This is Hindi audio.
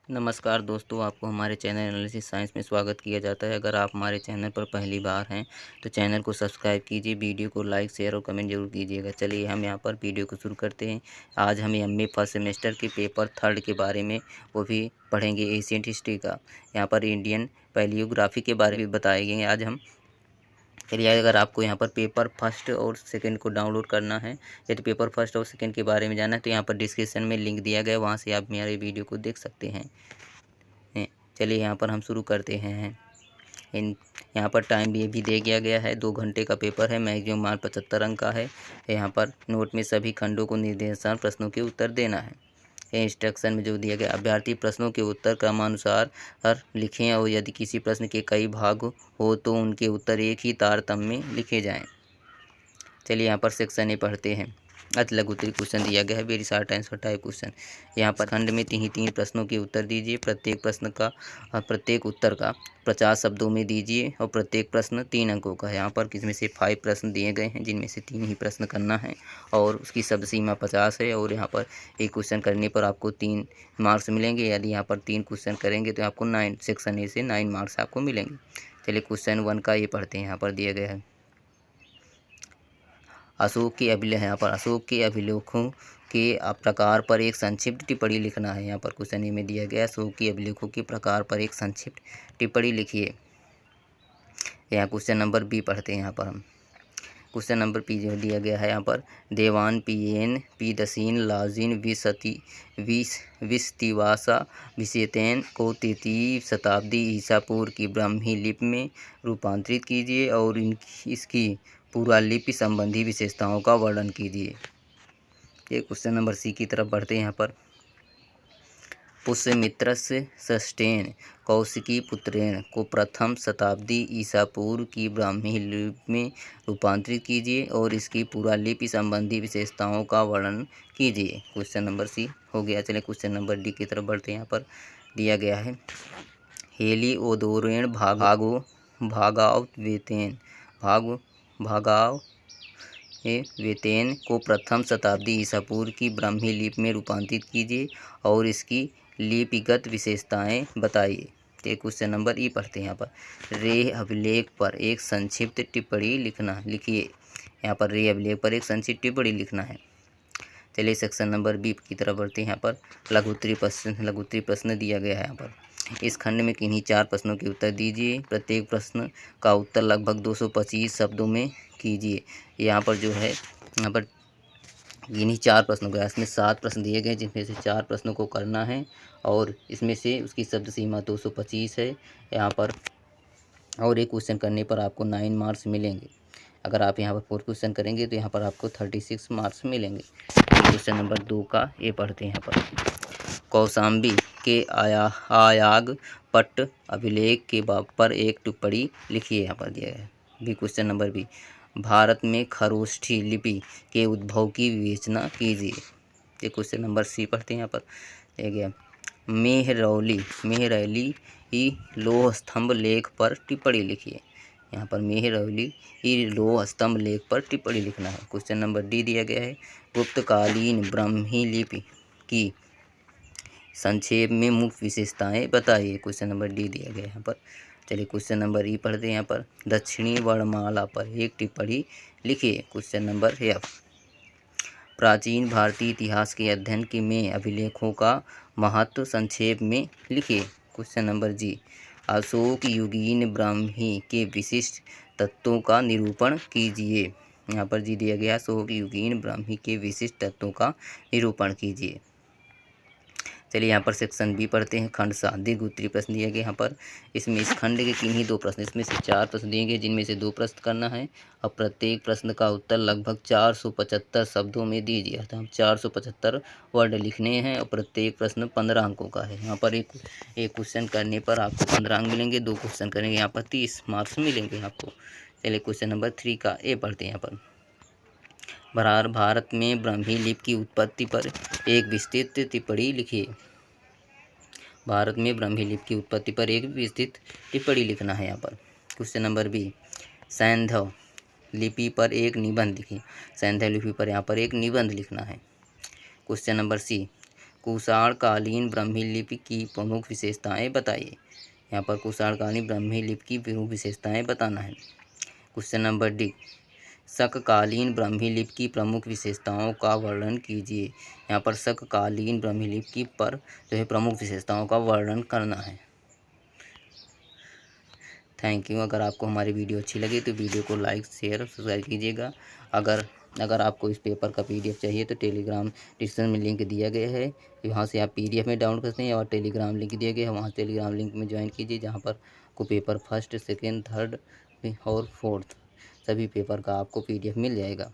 नमस्कार दोस्तों, आपको हमारे चैनल एनालिसिस साइंस में स्वागत किया जाता है। अगर आप हमारे चैनल पर पहली बार हैं तो चैनल को सब्सक्राइब कीजिए, वीडियो को लाइक शेयर और कमेंट जरूर कीजिएगा। चलिए हम यहाँ पर वीडियो को शुरू करते हैं। आज हम एमए फर्स्ट सेमेस्टर के पेपर थर्ड के बारे में वो भी पढ़ेंगे, एशियंट हिस्ट्री का। यहाँ पर इंडियन पैलियोग्राफी के बारे में बताएंगे आज हम। चलिए, अगर आपको यहाँ पर पेपर फर्स्ट और सेकंड को डाउनलोड करना है या तो पेपर फर्स्ट और सेकंड के बारे में जानना है तो यहाँ पर डिस्क्रिप्शन में लिंक दिया गया है, वहाँ से आप मेरे वीडियो को देख सकते हैं। चलिए यहाँ पर हम शुरू करते हैं। यहाँ पर टाइम भी दे दिया गया है, 2 घंटे का पेपर है। मैक्सिमम मार्क 75 अंक का है। यहाँ पर नोट में सभी खंडों को निर्देशानुसार प्रश्नों के उत्तर देना है। इंस्ट्रक्शन में जो दिया गया, अभ्यर्थी प्रश्नों के उत्तर क्रमानुसार लिखें और यदि किसी प्रश्न के कई भाग हो तो उनके उत्तर एक ही तारतम्य में लिखे जाएं। चलिए यहाँ पर सेक्शन ए पढ़ते हैं। अति लघु उत्तरीय क्वेश्चन दिया गया है, very short answer type question. यहाँ पर खंड में तीन प्रश्नों के उत्तर दीजिए। प्रत्येक उत्तर का 50 शब्दों में दीजिए और प्रत्येक प्रश्न 3 अंकों का है। यहाँ पर किसमें से 5 प्रश्न दिए गए हैं, जिनमें से 3 ही प्रश्न करना है और उसकी शब्द सीमा 50 है। और यहाँ पर एक क्वेश्चन करने पर आपको 3 मार्क्स मिलेंगे। यदि यहाँ पर 3 क्वेश्चन करेंगे तो आपको 9 सेक्शन ए से 9 मार्क्स आपको मिलेंगे। चलिए क्वेश्चन 1 का ये पढ़ते हैं। यहाँ पर दिया गया है, अशोक के अभिलेख, यहाँ पर अशोक के अभिलेखों के प्रकार पर एक संक्षिप्त टिप्पणी लिखना है। यहाँ पर क्वेश्चन ए में दिया गया, अशोक के अभिलेखों के प्रकार पर एक संक्षिप्त टिप्पणी लिखिए। यहाँ क्वेश्चन नंबर बी पढ़ते हैं। यहाँ पर हम क्वेश्चन नंबर पी जो दिया गया है, यहाँ पर देवान पियेन पीदसीन लाजिन विस्तिवासा विशेतैन को 3वीं शताब्दी ईसा पूर्व की ब्राह्मी लिपि में रूपांतरित कीजिए और इसकी पुरालिपि संबंधी विशेषताओं का वर्णन कीजिए। ये क्वेश्चन नंबर सी की तरफ बढ़ते हैं। यहाँ पर पुष्यमित्रस्य षष्ठेन कौशिकी पुत्रेण को प्रथम शताब्दी ईसा पूर्व की ब्राह्मी लिपि में रूपांतरित कीजिए और इसकी पुरालिपि संबंधी विशेषताओं का वर्णन कीजिए। क्वेश्चन नंबर सी हो गया। चलिए क्वेश्चन नंबर डी की तरफ बढ़ते हैं। यहाँ पर दिया गया है, हेलिओडोरेण भागाव वेतेन को प्रथम शताब्दी ईसा पूर्व की ब्राह्मी लिपि में रूपांतरित कीजिए और इसकी लिपिगत विशेषताएं बताइए। तो क्वेश्चन नंबर ई पढ़ते हैं। यहाँ पर रे अभिलेख पर एक संक्षिप्त टिप्पणी लिखिए। यहाँ पर रे अभिलेख पर एक संक्षिप्त टिप्पणी लिखना है। चलिए सेक्शन नंबर बी की तरफ बढ़ते हैं। यहाँ पर लघुत्तरीय प्रश्न दिया गया है। यहाँ पर इस खंड में किन्हीं 4 प्रश्नों के उत्तर दीजिए। प्रत्येक प्रश्न का उत्तर लगभग 225 शब्दों में कीजिए। यहाँ पर जो है, यहाँ पर इन्हीं 4 प्रश्नों का, इसमें 7 प्रश्न दिए गए जिनमें से 4 प्रश्नों को करना है और इसमें से उसकी शब्द सीमा 225 है यहाँ पर। और एक क्वेश्चन करने पर आपको 9 मार्क्स मिलेंगे। अगर आप यहाँ पर 4 क्वेश्चन करेंगे तो यहाँ पर आपको 36 मार्क्स मिलेंगे। क्वेश्चन नंबर 2 का ये पढ़ते हैं। यहाँ पर कौशाम्बी के आयाग पट्ट अभिलेख के पर एक टिप्पणी लिखिए। यहाँ पर दिया है B. Question number B, Bharat में खरोष्ठी लिपि के उद्भव की विवेचना कीजिए। ये क्वेश्चन नंबर सी पढ़ते हैं। यहाँ पर दिया गया, मेहरौली लोह स्तंभ लेख पर टिप्पणी लिखिए। यहाँ पर मेहरौली लोह स्तंभ लेख पर टिप्पणी लिखना है। क्वेश्चन नंबर डी दिया गया है, गुप्तकालीन ब्राह्मी लिपि की संक्षेप में मुख्य विशेषताएं बताइए। क्वेश्चन नंबर डी दिया गया है यहाँ पर। चलिए क्वेश्चन नंबर ई पढ़ते हैं। यहाँ पर दक्षिणी वर्णमाला पर एक टिप्पणी लिखिए। क्वेश्चन नंबर एफ, प्राचीन भारतीय इतिहास के अध्ययन के में अभिलेखों का महत्व संक्षेप में लिखिए। क्वेश्चन नंबर जी, अशोक युगीन ब्राह्मी के विशिष्ट तत्वों का निरूपण कीजिए। यहाँ पर जी दिया गया, अशोक युगीन ब्राह्मी के विशिष्ट तत्वों का निरूपण कीजिए। चलिए यहाँ पर सेक्शन बी पढ़ते हैं। खंड 7 दीर्घ उत्तरीय प्रश्न दिया गया। यहाँ पर इसमें इस खंड के किन्हीं 2 प्रश्न, इसमें से 4 प्रश्न दिए गए जिनमें से 2 प्रश्न करना है और प्रत्येक प्रश्न का उत्तर लगभग 475 शब्दों में दीजिए। अर्थात हम 475 वर्ड लिखने हैं और प्रत्येक प्रश्न 15 अंकों का है। यहाँ पर एक क्वेश्चन करने पर आपको 15 अंक मिलेंगे। 2 क्वेश्चन करेंगे यहाँ पर 30 मार्क्स मिलेंगे आपको। चलिए क्वेश्चन नंबर 3 का ए पढ़ते हैं। यहाँ पर भारत में ब्राह्मी लिपि की उत्पत्ति पर एक विस्तृत टिप्पणी लिखिए। भारत में ब्राह्मी लिपि की उत्पत्ति पर एक विस्तृत टिप्पणी लिखना है। यहाँ पर क्वेश्चन नंबर बी, सैंधव लिपि पर एक निबंध लिखिए। सैंधव लिपि पर यहाँ पर एक निबंध लिखना है। क्वेश्चन नंबर सी, कुषाणकालीन ब्राह्मी लिपि की प्रमुख विशेषताएं बताइए। यहाँ पर कुषाणकालीन ब्राह्मी लिपि की प्रमुख विशेषताएं बताना है। क्वेश्चन नंबर डी, शककालीन ब्राह्मी लिपि की प्रमुख विशेषताओं का वर्णन कीजिए। यहाँ पर शककालीन ब्राह्मी लिपि की पर जो है प्रमुख विशेषताओं का वर्णन करना है। Thank you. अगर आपको हमारी वीडियो अच्छी लगी तो वीडियो को लाइक शेयर और सब्सक्राइब कीजिएगा। अगर आपको इस पेपर का PDF चाहिए तो टेलीग्राम डिस्क्रिप्शन में लिंक दिया गया है, वहाँ से आप PDF में डाउनलोड कर सकते हैं, और टेलीग्राम लिंक दिया गया है, वहाँ टेलीग्राम लिंक में ज्वाइन कीजिए, जहाँ पर आपको पेपर फर्स्ट, सेकेंड, थर्ड और फोर्थ सभी पेपर का आपको PDF मिल जाएगा।